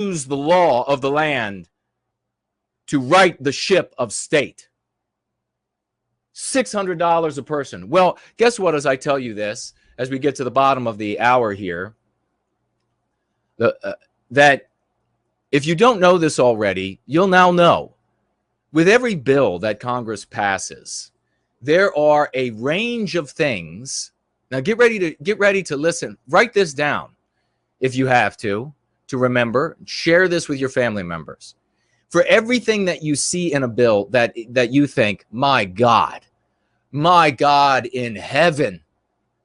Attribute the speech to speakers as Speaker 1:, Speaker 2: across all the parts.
Speaker 1: use the law of the land to right the ship of state. $600 a person. Well, guess what, as I tell you this, as we get to the bottom of the hour here, that if you don't know this already, you'll now know. With every bill that Congress passes, there are a range of things. Now get ready to listen. Write this down if you have to remember. Share this with your family members. For everything that you see in a bill that you think, my God in heaven,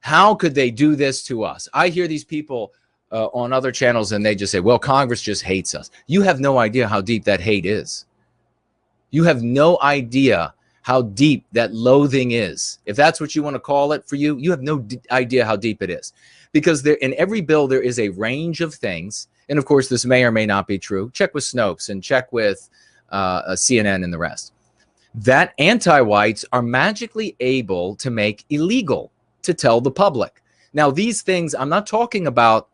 Speaker 1: how could they do this to us? I hear these people on other channels and they just say, well, Congress just hates us. You have no idea how deep that hate is. You have no idea how deep that loathing is. If that's what you want to call it for you, you have no idea how deep it is. Because there, in every bill, there is a range of things. And of course, this may or may not be true. Check with Snopes and check with CNN and the rest. That anti-whites are magically able to make illegal to tell the public. Now, these things, I'm not talking about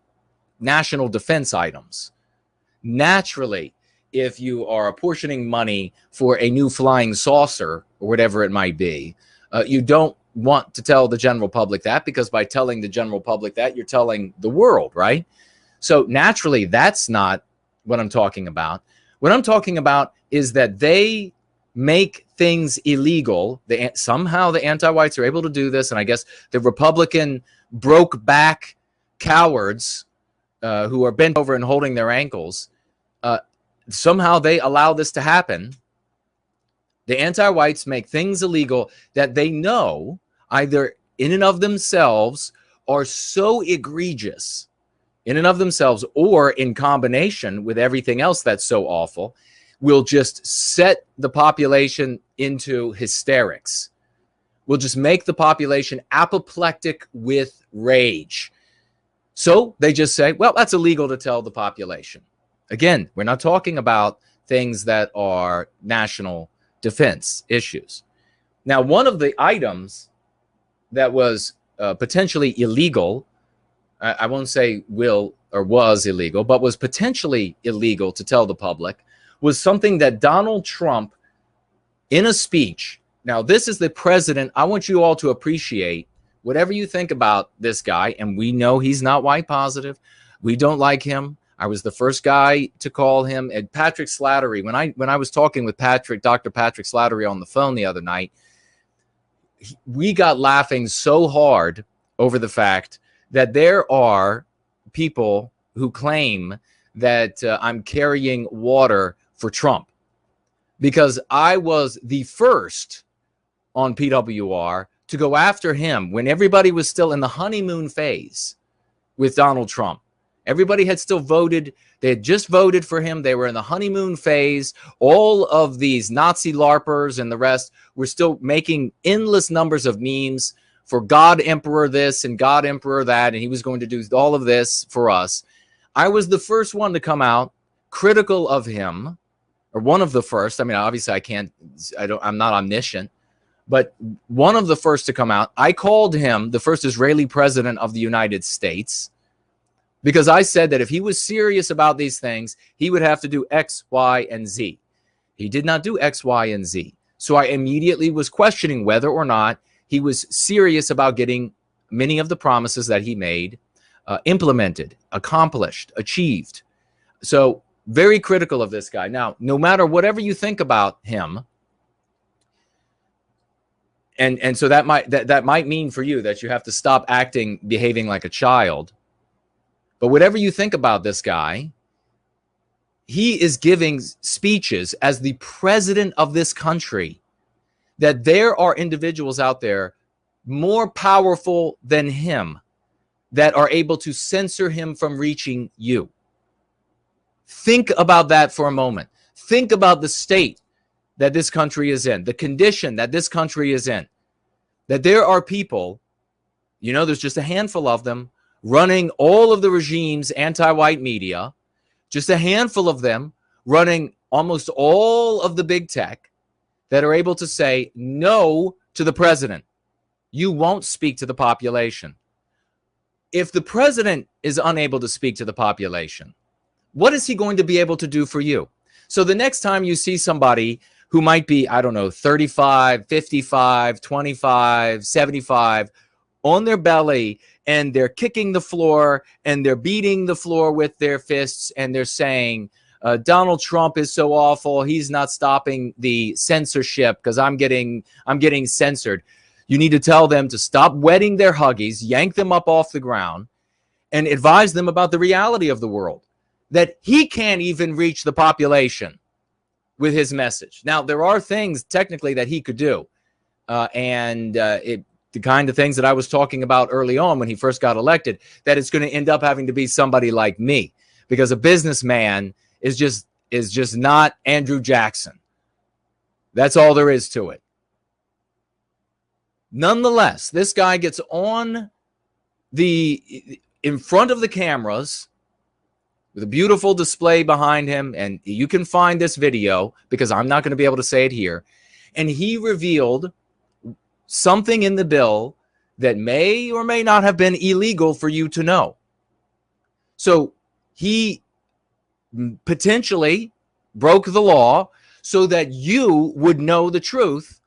Speaker 1: national defense items. Naturally, if you are apportioning money for a new flying saucer or whatever it might be, you don't want to tell the general public that, because by telling the general public that, you're telling the world, right? So naturally, that's not what I'm talking about. What I'm talking about is that they make things illegal. Somehow the anti-whites are able to do this, and I guess the Republican broke back cowards who are bent over and holding their ankles, somehow they allow this to happen. The anti-whites make things illegal that they know either in and of themselves are so egregious in and of themselves, or in combination with everything else that's so awful, will just set the population into hysterics. Will just make the population apoplectic with rage. So they just say, well, that's illegal to tell the population. Again, we're not talking about things that are national defense issues. Now, one of the items that was potentially illegal, I won't say will or was illegal, but was potentially illegal to tell the public, was something that Donald Trump, in a speech, now this is the president, I want you all to appreciate whatever you think about this guy, and we know he's not white positive. We don't like him. I was the first guy to call him. And Patrick Slattery, when I was talking with Dr. Patrick Slattery on the phone the other night, we got laughing so hard over the fact that there are people who claim that I'm carrying water for Trump, because I was the first on PWR to go after him when everybody was still in the honeymoon phase with Donald Trump. Everybody had still voted. They had just voted for him. They were in the honeymoon phase. All of these Nazi LARPers and the rest were still making endless numbers of memes for God Emperor this and God Emperor that, and he was going to do all of this for us. I was the first one to come out critical of him, or one of the first. I mean, obviously I'm not omniscient, but one of the first to come out. I called him the first Israeli president of the United States, because I said that if he was serious about these things, he would have to do X, Y, and Z. He did not do X, Y, and Z. So I immediately was questioning whether or not he was serious about getting many of the promises that he made implemented, accomplished, achieved. So very critical of this guy. Now, no matter whatever you think about him, and so that might mean for you that you have to stop behaving like a child. But whatever you think about this guy, he is giving speeches as the president of this country that there are individuals out there more powerful than him that are able to censor him from reaching you. Think about that for a moment. Think about the state that this country is in, the condition that this country is in, that there are people, there's just a handful of them, running all of the regime's anti-white media, just a handful of them running almost all of the big tech, that are able to say no to the president. You won't speak to the population. If the president is unable to speak to the population, what is he going to be able to do for you? So the next time you see somebody who might be, I don't know, 35, 55, 25, 75 on their belly, and they're kicking the floor and they're beating the floor with their fists, and they're saying, Donald Trump is so awful. He's not stopping the censorship because I'm getting censored. You need to tell them to stop wetting their huggies, yank them up off the ground, and advise them about the reality of the world, that he can't even reach the population with his message. Now, there are things technically that he could do, the kind of things that I was talking about early on when he first got elected, that it's going to end up having to be somebody like me, because a businessman is just not Andrew Jackson. That's all there is to it. Nonetheless, this guy gets on in front of the cameras with a beautiful display behind him, and you can find this video because I'm not going to be able to say it here. And he revealed something in the bill that may or may not have been illegal for you to know. So he potentially broke the law so that you would know the truth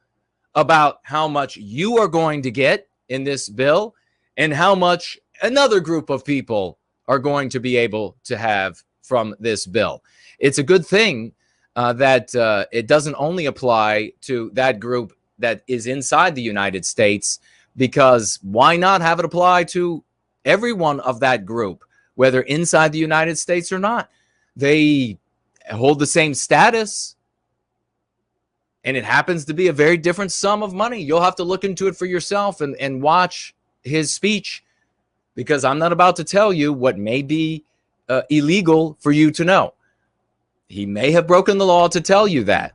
Speaker 1: about how much you are going to get in this bill and how much another group of people are going to be able to have from this bill. It's a good thing that it doesn't only apply to that group that is inside the United States, because why not have it apply to everyone of that group, whether inside the United States or not? They hold the same status, and it happens to be a very different sum of money. You'll have to look into it for yourself and watch his speech, because I'm not about to tell you what may be illegal for you to know. He may have broken the law to tell you that.